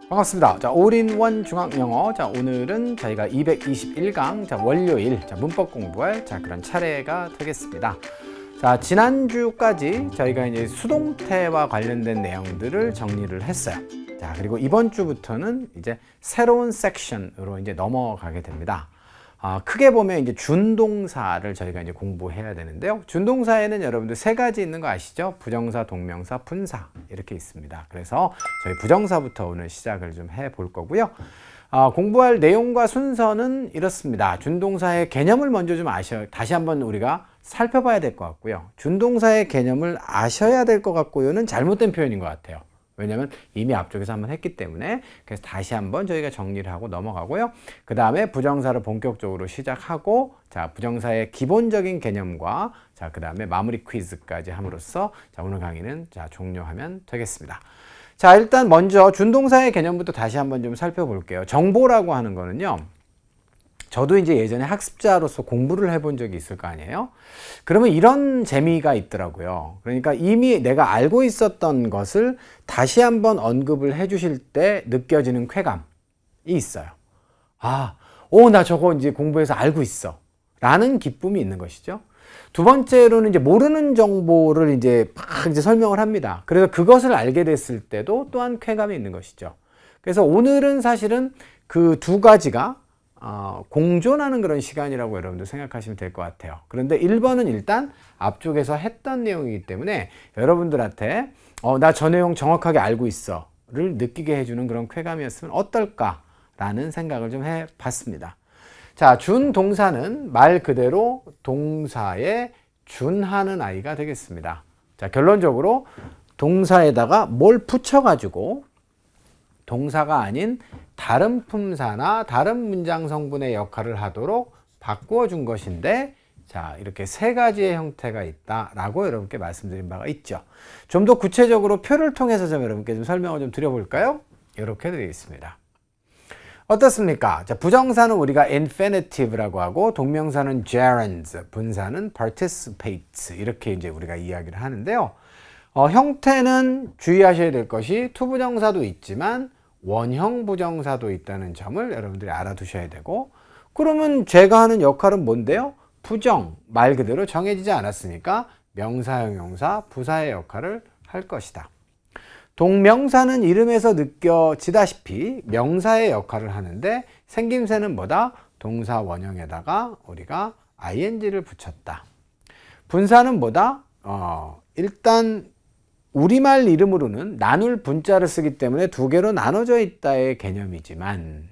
반갑습니다. 자, 올인원 중학영어. 자, 오늘은 저희가 221강, 자, 월요일, 자, 문법 공부할, 자, 그런 차례가 되겠습니다. 자, 지난주까지 저희가 이제 수동태와 관련된 내용들을 정리를 했어요. 자, 그리고 이번 주부터는 이제 새로운 섹션으로 이제 넘어가게 됩니다. 크게 보면 이제 준동사를 저희가 이제 공부해야 되는데요. 준동사에는 여러분들 세 가지 있는 거 아시죠? 부정사, 동명사, 분사 이렇게 있습니다. 그래서 저희 부정사부터 오늘 시작을 좀 해볼 거고요. 공부할 내용과 순서는 이렇습니다. 준동사의 개념을 먼저 좀 다시 한번 우리가 살펴봐야 될 것 같고요. 준동사의 개념을 아셔야 될 것 같고요는 잘못된 표현인 것 같아요. 왜냐하면 이미 앞쪽에서 한번 했기 때문에. 그래서 다시 한번 저희가 정리를 하고 넘어가고요. 그 다음에 부정사를 본격적으로 시작하고, 자, 부정사의 기본적인 개념과, 자, 그 다음에 마무리 퀴즈까지 함으로써, 자, 오늘 강의는, 자, 종료하면 되겠습니다. 자, 일단 먼저 준동사의 개념부터 다시 한번 좀 살펴볼게요. 정보라고 하는 거는요, 저도 이제 예전에 학습자로서 공부를 해본 적이 있을 거 아니에요? 그러면 이런 재미가 있더라고요. 그러니까 이미 내가 알고 있었던 것을 다시 한번 언급을 해 주실 때 느껴지는 쾌감이 있어요. 나 저거 이제 공부해서 알고 있어. 라는 기쁨이 있는 것이죠. 두 번째로는 이제 모르는 정보를 이제 막 이제 설명을 합니다. 그래서 그것을 알게 됐을 때도 또한 쾌감이 있는 것이죠. 그래서 오늘은 사실은 그 두 가지가 공존하는 그런 시간이라고 여러분들 생각하시면 될 것 같아요. 그런데 1번은 일단 앞쪽에서 했던 내용이기 때문에 여러분들한테 나 저 내용 정확하게 알고 있어 를 느끼게 해주는 그런 쾌감이었으면 어떨까 라는 생각을 좀 해봤습니다. 자, 준동사는 말 그대로 동사에 준하는 아이가 되겠습니다. 자, 결론적으로 동사에다가 뭘 붙여가지고 동사가 아닌 다른 품사나 다른 문장 성분의 역할을 하도록 바꾸어 준 것인데, 자, 이렇게 세 가지의 형태가 있다라고 여러분께 말씀드린 바가 있죠. 좀 더 구체적으로 표를 통해서 좀 여러분께 좀 설명을 좀 드려볼까요? 이렇게 드리겠습니다. 어떻습니까? 자, 부정사는 우리가 infinitive라고 하고, 동명사는 gerunds, 분사는 participates 이렇게 이제 우리가 이야기를 하는데요. 형태는 주의하셔야 될 것이 투부정사도 있지만 원형 부정사도 있다는 점을 여러분들이 알아두셔야 되고, 그러면 제가 하는 역할은 뭔데요? 부정, 말 그대로 정해지지 않았으니까 명사, 형용사, 부사의 역할을 할 것이다. 동명사는 이름에서 느껴지다시피 명사의 역할을 하는데 생김새는 뭐다? 동사 원형에다가 우리가 ing를 붙였다. 분사는 뭐다? 일단 우리말 이름으로는 나눌 분자를 쓰기 때문에 두 개로 나눠져 있다의 개념이지만,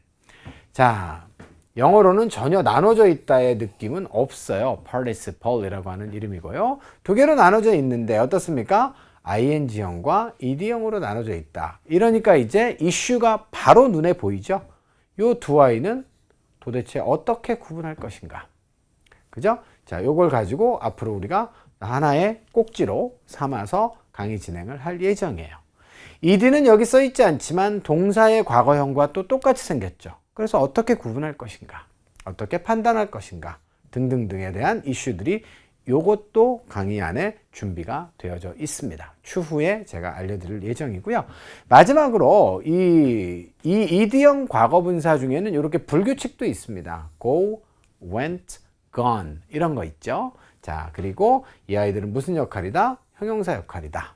자, 영어로는 전혀 나눠져 있다의 느낌은 없어요. participle이라고 하는 이름이고요. 두 개로 나눠져 있는데 어떻습니까? ing형과 ed형으로 나눠져 있다. 이러니까 이제 이슈가 바로 눈에 보이죠? 요 두 아이는 도대체 어떻게 구분할 것인가? 그죠? 자, 요걸 가지고 앞으로 우리가 하나의 꼭지로 삼아서 강의 진행을 할 예정이에요. ed는 여기 써 있지 않지만 동사의 과거형과 또 똑같이 생겼죠. 그래서 어떻게 구분할 것인가, 어떻게 판단할 것인가 등등등에 대한 이슈들이 요것도 강의 안에 준비가 되어져 있습니다. 추후에 제가 알려드릴 예정이고요. 마지막으로 이 ed형 과거분사 중에는 이렇게 불규칙도 있습니다. go, went, gone 이런 거 있죠. 자, 그리고 이 아이들은 무슨 역할이다? 형용사 역할이다.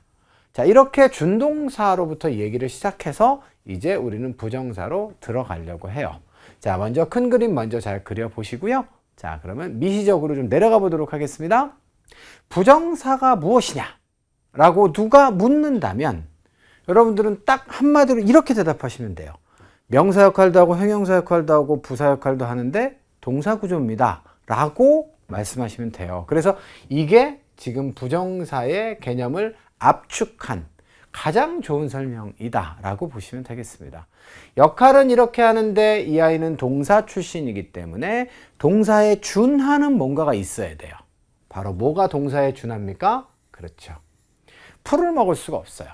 자, 이렇게 준동사로부터 얘기를 시작해서 이제 우리는 부정사로 들어가려고 해요. 자, 먼저 큰 그림 먼저 잘 그려보시고요. 자, 그러면 미시적으로 좀 내려가 보도록 하겠습니다. 부정사가 무엇이냐? 라고 누가 묻는다면 여러분들은 딱 한마디로 이렇게 대답하시면 돼요. 명사 역할도 하고 형용사 역할도 하고 부사 역할도 하는데 동사 구조입니다. 라고 말씀하시면 돼요. 그래서 이게 지금 부정사의 개념을 압축한 가장 좋은 설명이다 라고 보시면 되겠습니다. 역할은 이렇게 하는데 이 아이는 동사 출신이기 때문에 동사에 준하는 뭔가가 있어야 돼요. 바로 뭐가 동사에 준합니까? 그렇죠. 풀을 먹을 수가 없어요.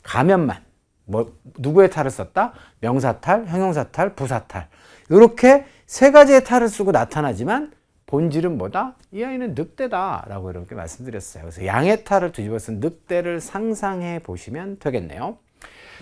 가면만. 누구의 탈을 썼다? 명사탈, 형용사탈, 부사탈. 이렇게 세 가지의 탈을 쓰고 나타나지만 본질은 뭐다? 이 아이는 늑대다 라고 이렇게 말씀드렸어요. 그래서 양의 탈을 뒤집어 쓴 늑대를 상상해 보시면 되겠네요.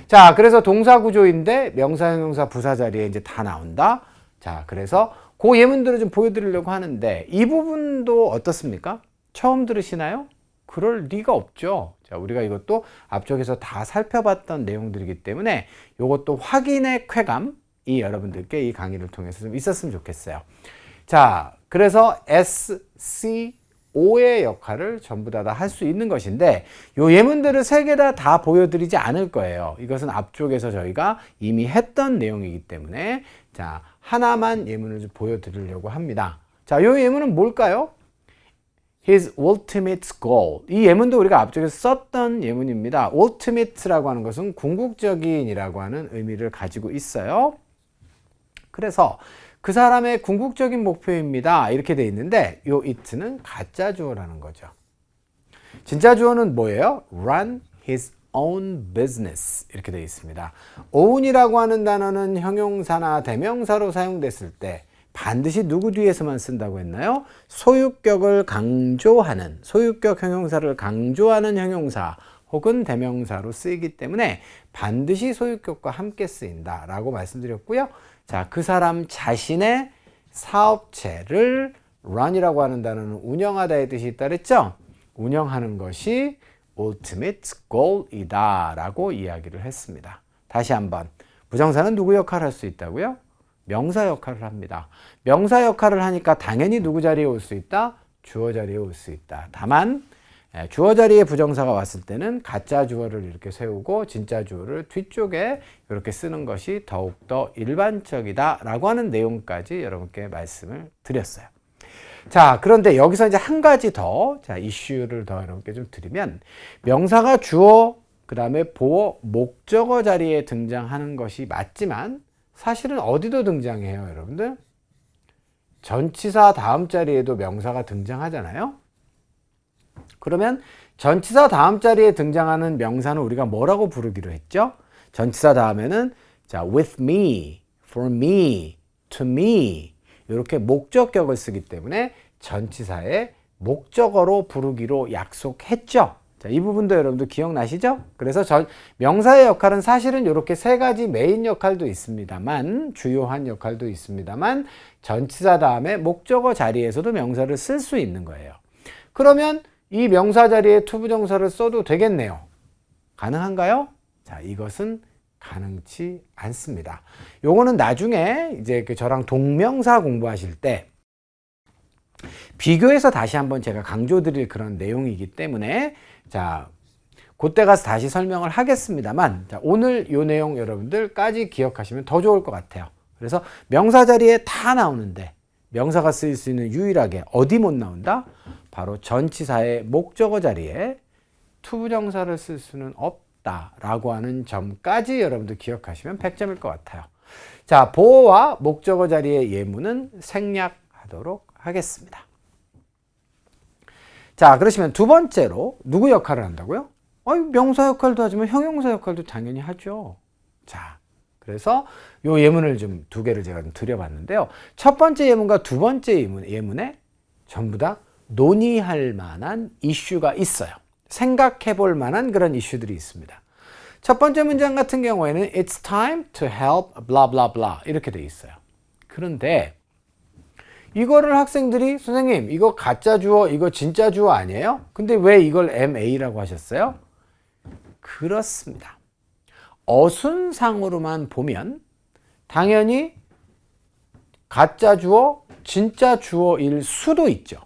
자, 그래서 동사 구조인데 명사, 형용사, 부사 자리에 이제 다 나온다. 자, 그래서 그 예문들을 좀 보여드리려고 하는데 이 부분도 어떻습니까? 처음 들으시나요? 그럴 리가 없죠. 자, 우리가 이것도 앞쪽에서 다 살펴봤던 내용들이기 때문에 이것도 확인의 쾌감이 여러분들께 이 강의를 통해서 좀 있었으면 좋겠어요. 자, 그래서 S, C, O의 역할을 전부 다 할 수 있는 것인데 이 예문들을 세 개 다 보여드리지 않을 거예요. 이것은 앞쪽에서 저희가 이미 했던 내용이기 때문에 자, 하나만 예문을 좀 보여드리려고 합니다. 자, 이 예문은 뭘까요? His ultimate goal. 이 예문도 우리가 앞쪽에서 썼던 예문입니다. ultimate라고 하는 것은 궁극적인이라고 하는 의미를 가지고 있어요. 그래서 그 사람의 궁극적인 목표입니다. 이렇게 돼 있는데 요 it는 가짜 주어라는 거죠. 진짜 주어는 뭐예요? Run his own business 이렇게 돼 있습니다. own이라고 하는 단어는 형용사나 대명사로 사용됐을 때 반드시 누구 뒤에서만 쓴다고 했나요? 소유격을 강조하는, 소유격 형용사를 강조하는 형용사 혹은 대명사로 쓰이기 때문에 반드시 소유격과 함께 쓰인다라고 말씀드렸고요. 자, 그 사람 자신의 사업체를 run이라고 하는 단어는 운영하다의 뜻이 있다 그랬죠? 운영하는 것이 ultimate goal이다 라고 이야기를 했습니다. 다시 한번, 부정사는 누구 역할을 할 수 있다고요? 명사 역할을 합니다. 명사 역할을 하니까 당연히 누구 자리에 올 수 있다? 주어 자리에 올 수 있다. 다만 주어 자리에 부정사가 왔을 때는 가짜 주어를 이렇게 세우고 진짜 주어를 뒤쪽에 이렇게 쓰는 것이 더욱더 일반적이다 라고 하는 내용까지 여러분께 말씀을 드렸어요. 자, 그런데 여기서 이제 한 가지 더, 자, 이슈를 더 여러분께 좀 드리면 명사가 주어, 그 다음에 보어, 목적어 자리에 등장하는 것이 맞지만 사실은 어디도 등장해요, 여러분들? 전치사 다음 자리에도 명사가 등장하잖아요. 그러면 전치사 다음 자리에 등장하는 명사는 우리가 뭐라고 부르기로 했죠? 전치사 다음에는 자, with me, for me, to me 이렇게 목적격을 쓰기 때문에 전치사의 목적어로 부르기로 약속했죠. 자, 이 부분도 여러분들 기억나시죠? 그래서 명사의 역할은 사실은 이렇게 세 가지 메인 역할도 있습니다만, 주요한 역할도 있습니다만 전치사 다음에 목적어 자리에서도 명사를 쓸 수 있는 거예요. 그러면 이 명사 자리에 투부정사를 써도 되겠네요. 가능한가요? 자, 이것은 가능치 않습니다. 요거는 나중에 이제 저랑 동명사 공부하실 때 비교해서 다시 한번 제가 강조드릴 그런 내용이기 때문에 자, 그때 가서 다시 설명을 하겠습니다만 자, 오늘 요 내용 여러분들까지 기억하시면 더 좋을 것 같아요. 그래서 명사 자리에 다 나오는데 명사가 쓰일 수 있는 유일하게 어디 못 나온다? 바로 전치사의 목적어 자리에 투부정사를 쓸 수는 없다라고 하는 점까지 여러분들 기억하시면 100점일 것 같아요. 자, 보어와 목적어 자리의 예문은 생략하도록 하겠습니다. 자, 그러시면 두 번째로 누구 역할을 한다고요? 명사 역할도 하지만 형용사 역할도 당연히 하죠. 자, 그래서 요 예문을 좀 두 개를 제가 좀 드려봤는데요. 첫 번째 예문과 두 번째 예문에 전부 다 논의할 만한 이슈가 있어요. 생각해 볼 만한 그런 이슈들이 있습니다. 첫 번째 문장 같은 경우에는 It's time to help blah blah blah 이렇게 돼 있어요. 그런데 이거를 학생들이 선생님 이거 가짜 주어 이거 진짜 주어 아니에요? 근데 왜 이걸 MA라고 하셨어요? 그렇습니다. 어순상으로만 보면 당연히 가짜 주어 진짜 주어일 수도 있죠.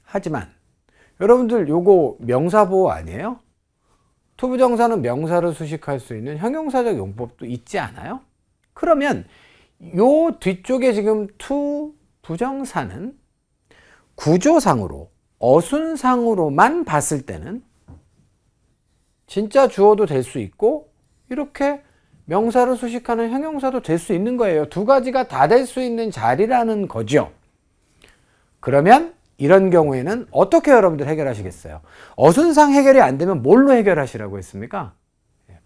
하지만 여러분들 요거 명사보호 아니에요? 투부정사는 명사를 수식할 수 있는 형용사적 용법도 있지 않아요? 그러면 요 뒤쪽에 지금 투 부정사는 구조상으로 어순상으로만 봤을 때는 진짜 주어도 될 수 있고 이렇게 명사를 수식하는 형용사도 될 수 있는 거예요. 두 가지가 다 될 수 있는 자리라는 거죠. 그러면 이런 경우에는 어떻게 여러분들 해결하시겠어요? 어순상 해결이 안 되면 뭘로 해결하시라고 했습니까?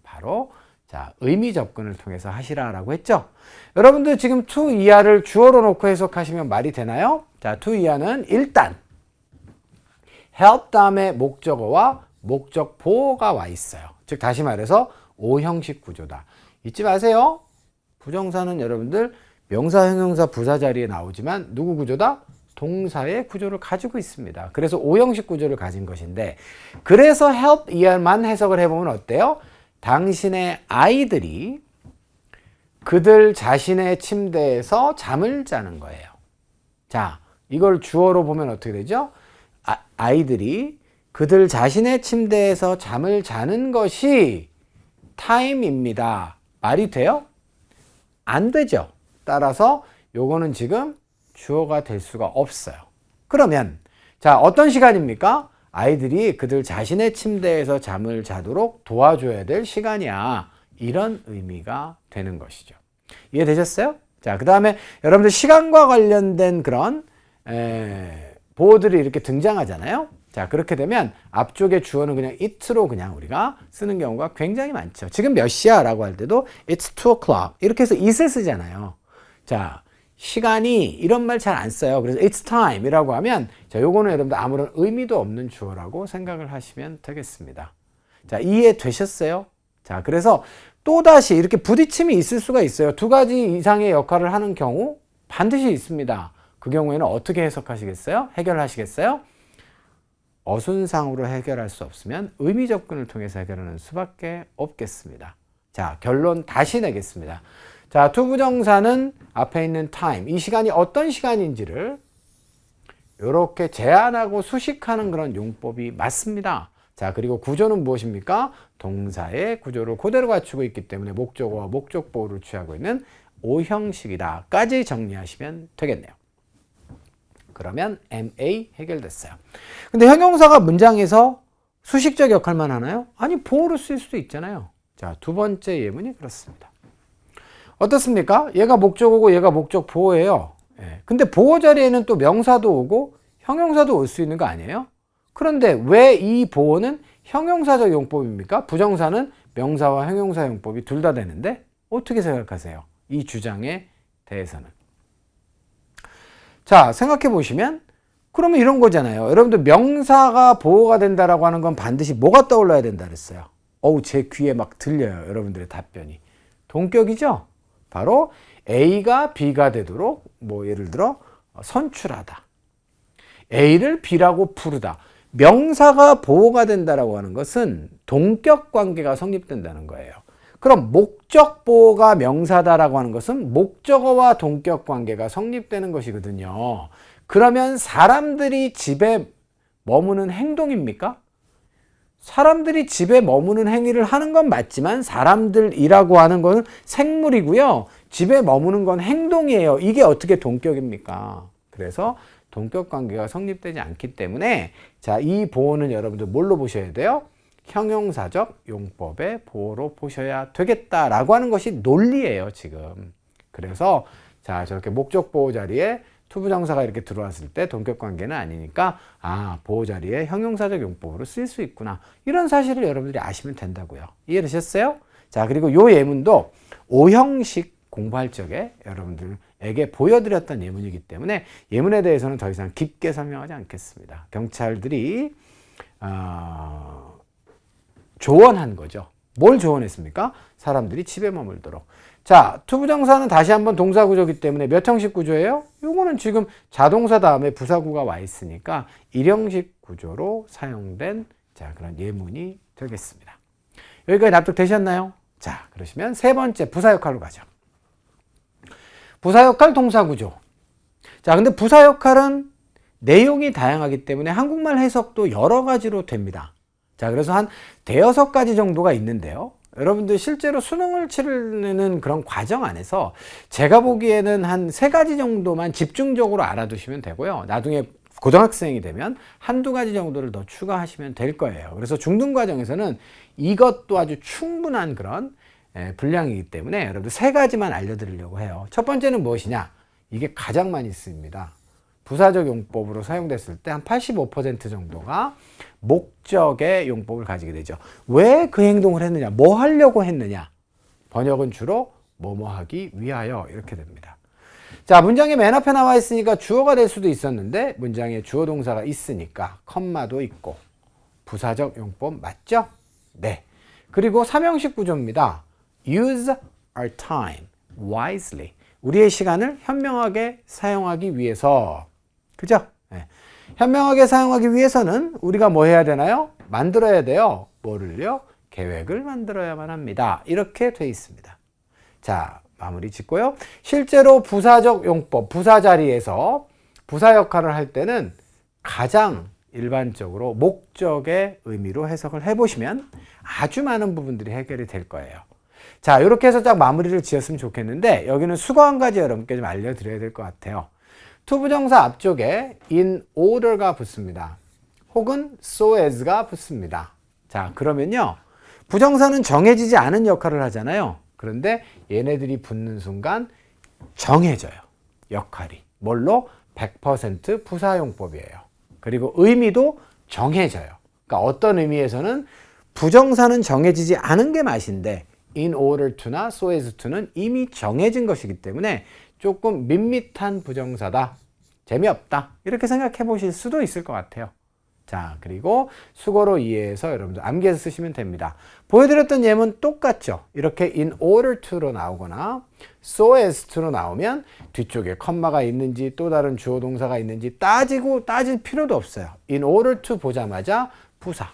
바로 자, 의미 접근을 통해서 하시라라고 했죠. 여러분들 지금 to 이하를 주어로 놓고 해석하시면 말이 되나요? 자, to 이하는 일단 help 다음에 목적어와 목적 보호가 와 있어요. 즉 다시 말해서 O형식 구조다. 잊지 마세요. 부정사는 여러분들 명사, 형용사, 부사 자리에 나오지만 누구 구조다? 동사의 구조를 가지고 있습니다. 그래서 O형식 구조를 가진 것인데, 그래서 help ER만 해석을 해보면 어때요? 당신의 아이들이 그들 자신의 침대에서 잠을 자는 거예요. 자, 이걸 주어로 보면 어떻게 되죠? 아이들이 그들 자신의 침대에서 잠을 자는 것이 time입니다. 말이 돼요? 안 되죠. 따라서 요거는 지금 주어가 될 수가 없어요. 그러면 자, 어떤 시간입니까? 아이들이 그들 자신의 침대에서 잠을 자도록 도와줘야 될 시간이야. 이런 의미가 되는 것이죠. 이해되셨어요? 자, 그 다음에 여러분들 시간과 관련된 그런 보호들이 이렇게 등장하잖아요. 자, 그렇게 되면 앞쪽에 주어는 그냥 it로 그냥 우리가 쓰는 경우가 굉장히 많죠. 지금 몇 시야? 라고 할 때도 it's 2 o'clock 이렇게 해서 it을 쓰잖아요. 자, 시간이 이런 말 잘 안 써요. 그래서 it's time 이라고 하면 자, 요거는 여러분들 아무런 의미도 없는 주어라고 생각을 하시면 되겠습니다. 자, 이해되셨어요? 자, 그래서 또다시 이렇게 부딪힘이 있을 수가 있어요. 두 가지 이상의 역할을 하는 경우 반드시 있습니다. 그 경우에는 어떻게 해석하시겠어요? 해결하시겠어요? 어순상으로 해결할 수 없으면 의미 접근을 통해서 해결하는 수밖에 없겠습니다. 자, 결론 다시 내겠습니다. 자, 투부정사는 앞에 있는 time, 이 시간이 어떤 시간인지를 이렇게 제한하고 수식하는 그런 용법이 맞습니다. 자, 그리고 구조는 무엇입니까? 동사의 구조를 그대로 갖추고 있기 때문에 목적어와 목적보호를 취하고 있는 O형식이다 까지 정리하시면 되겠네요. 그러면 MA 해결됐어요. 근데 형용사가 문장에서 수식적 역할만 하나요? 아니, 보호로 쓰일 수도 있잖아요. 자, 두 번째 예문이 그렇습니다. 어떻습니까? 얘가 목적어고 얘가 목적 보호예요. 예. 근데 보호 자리에는 또 명사도 오고 형용사도 올 수 있는 거 아니에요? 그런데 왜 이 보호는 형용사적 용법입니까? 부정사는 명사와 형용사 용법이 둘 다 되는데 어떻게 생각하세요? 이 주장에 대해서는. 자, 생각해 보시면 그러면 이런 거잖아요. 여러분들 명사가 보호가 된다라고 하는 건 반드시 뭐가 떠올라야 된다 그랬어요? 어우, 제 귀에 막 들려요. 여러분들의 답변이. 동격이죠? 바로 A가 B가 되도록 뭐 예를 들어 선출하다. A를 B라고 부르다. 명사가 보호가 된다라고 하는 것은 동격 관계가 성립된다는 거예요. 그럼 목적 보호가 명사다라고 하는 것은 목적어와 동격 관계가 성립되는 것이거든요. 그러면 사람들이 집에 머무는 행동입니까? 사람들이 집에 머무는 행위를 하는 건 맞지만 사람들이라고 하는 건 생물이고요. 집에 머무는 건 행동이에요. 이게 어떻게 동격입니까? 그래서 동격 관계가 성립되지 않기 때문에 자, 이 보호는 여러분들 뭘로 보셔야 돼요? 형용사적 용법의 보호로 보셔야 되겠다라고 하는 것이 논리예요, 지금. 그래서 자, 저렇게 목적 보호 자리에 투부정사가 이렇게 들어왔을 때 동격 관계는 아니니까 아, 보호 자리에 형용사적 용법으로 쓰일 수 있구나. 이런 사실을 여러분들이 아시면 된다고요. 이해되셨어요? 자, 그리고 요 예문도 O형식 공부할 적에 여러분들에게 보여드렸던 예문이기 때문에 예문에 대해서는 더 이상 깊게 설명하지 않겠습니다. 경찰들이 조언한 거죠. 뭘 조언했습니까? 사람들이 집에 머물도록. 자, 투부정사는 다시 한번 동사 구조이기 때문에 몇 형식 구조예요? 요거는 지금 자동사 다음에 부사구가 와 있으니까 일형식 구조로 사용된 자, 그런 예문이 되겠습니다. 여기까지 납득되셨나요? 자, 그러시면 세 번째 부사 역할로 가죠. 부사 역할 동사 구조. 자, 근데 부사 역할은 내용이 다양하기 때문에 한국말 해석도 여러 가지로 됩니다. 자, 그래서 한 대여섯 가지 정도가 있는데요. 여러분들 실제로 수능을 치르는 그런 과정 안에서 제가 보기에는 한 세 가지 정도만 집중적으로 알아두시면 되고요. 나중에 고등학생이 되면 한두 가지 정도를 더 추가하시면 될 거예요. 그래서 중등 과정에서는 이것도 아주 충분한 그런 분량이기 때문에 여러분들 세 가지만 알려드리려고 해요. 첫 번째는 무엇이냐? 이게 가장 많이 쓰입니다. 부사적 용법으로 사용됐을 때 한 85% 정도가 목적의 용법을 가지게 되죠. 왜 그 행동을 했느냐? 뭐 하려고 했느냐? 번역은 주로 뭐뭐 하기 위하여 이렇게 됩니다. 자, 문장의 맨 앞에 나와 있으니까 주어가 될 수도 있었는데 문장에 주어 동사가 있으니까 컴마도 있고 부사적 용법 맞죠? 네. 그리고 삼형식 구조입니다. Use our time wisely. 우리의 시간을 현명하게 사용하기 위해서. 그죠? 네. 현명하게 사용하기 위해서는 우리가 뭐 해야 되나요? 만들어야 돼요. 뭐를요? 계획을 만들어야만 합니다. 이렇게 돼 있습니다. 자, 마무리 짓고요. 실제로 부사적 용법, 부사 자리에서 부사 역할을 할 때는 가장 일반적으로 목적의 의미로 해석을 해보시면 아주 많은 부분들이 해결이 될 거예요. 자, 이렇게 해서 딱 마무리를 지었으면 좋겠는데 여기는 수거 한 가지 여러분께 좀 알려드려야 될 것 같아요. 투부정사 앞쪽에 in order가 붙습니다. 혹은 so as가 붙습니다. 자, 그러면요. 부정사는 정해지지 않은 역할을 하잖아요. 그런데 얘네들이 붙는 순간 정해져요. 역할이. 뭘로? 100% 부사용법이에요. 그리고 의미도 정해져요. 그러니까 어떤 의미에서는 부정사는 정해지지 않은 게 맛인데 in order to나 so as to는 이미 정해진 것이기 때문에 조금 밋밋한 부정사다. 재미없다. 이렇게 생각해 보실 수도 있을 것 같아요. 자, 그리고 수거로 이해해서 여러분들 암기해서 쓰시면 됩니다. 보여드렸던 예문 똑같죠? 이렇게 in order to로 나오거나 so as to로 나오면 뒤쪽에 컴마가 있는지 또 다른 주어 동사가 있는지 따질 필요도 없어요. in order to 보자마자 부사.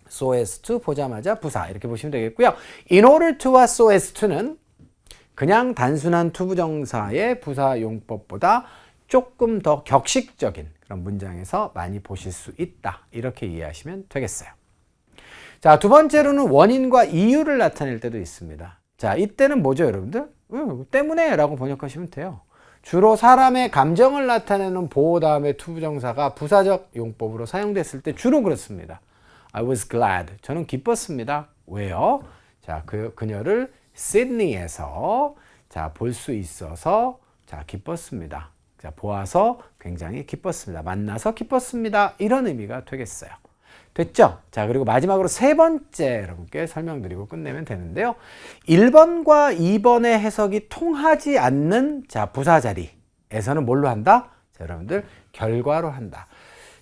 so as to 보자마자 부사. 이렇게 보시면 되겠고요. in order to와 so as to는 그냥 단순한 투부정사의 부사 용법보다 조금 더 격식적인 그런 문장에서 많이 보실 수 있다. 이렇게 이해하시면 되겠어요. 자, 두 번째로는 원인과 이유를 나타낼 때도 있습니다. 자, 이때는 뭐죠, 여러분들? 때문에 라고 번역하시면 돼요. 주로 사람의 감정을 나타내는 보호 다음에 투부정사가 부사적 용법으로 사용됐을 때 주로 그렇습니다. I was glad. 저는 기뻤습니다. 왜요? 자, 그녀를 시드니에서 볼 수 있어서 기뻤습니다. 자, 보아서 굉장히 기뻤습니다. 만나서 기뻤습니다. 이런 의미가 되겠어요. 됐죠? 자, 그리고 마지막으로 세 번째 여러분께 설명드리고 끝내면 되는데요. 1번과 2번의 해석이 통하지 않는 부사 자리에서는 뭘로 한다? 자, 여러분들 결과로 한다.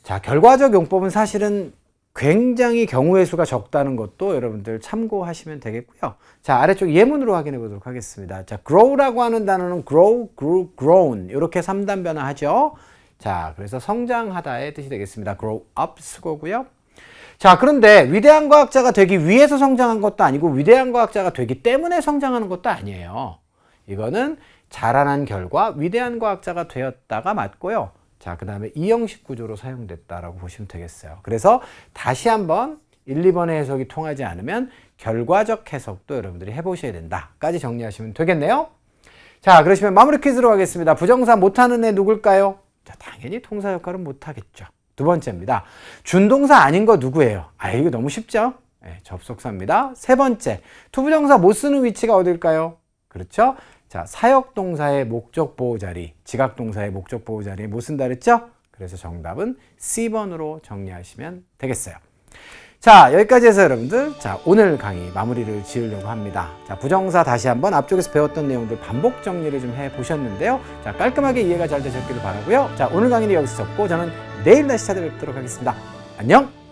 자, 결과적 용법은 사실은 굉장히 경우의 수가 적다는 것도 여러분들 참고하시면 되겠고요. 자, 아래쪽 예문으로 확인해 보도록 하겠습니다. 자, grow라고 하는 단어는 grow, grew, grown 이렇게 3단 변화하죠. 자, 그래서 성장하다의 뜻이 되겠습니다. grow up 수고고요. 자, 그런데 위대한 과학자가 되기 위해서 성장한 것도 아니고 위대한 과학자가 되기 때문에 성장하는 것도 아니에요. 이거는 자라난 결과 위대한 과학자가 되었다가 맞고요. 자, 그 다음에 이 형식 구조로 사용됐다라고 보시면 되겠어요. 그래서 다시 한번 1, 2번의 해석이 통하지 않으면 결과적 해석도 여러분들이 해보셔야 된다까지 정리하시면 되겠네요. 자, 그러시면 마무리 퀴즈로 가겠습니다. 부정사 못하는 애 누굴까요? 자, 당연히 동사 역할은 못하겠죠. 두 번째입니다. 준동사 아닌 거 누구예요? 아, 이거 너무 쉽죠? 네, 접속사입니다. 세 번째, 투부정사 못 쓰는 위치가 어딜까요? 그렇죠? 자, 사역동사의 목적 보호 자리, 지각동사의 목적 보호 자리에 못 쓴다 그랬죠? 그래서 정답은 C번으로 정리하시면 되겠어요. 자, 여기까지 해서 여러분들, 오늘 강의 마무리를 지으려고 합니다. 자, 부정사 다시 한번 앞쪽에서 배웠던 내용들 반복 정리를 좀 해보셨는데요. 자, 깔끔하게 이해가 잘 되셨기를 바라고요. 자, 오늘 강의는 여기서 접고 저는 내일 다시 찾아뵙도록 하겠습니다. 안녕!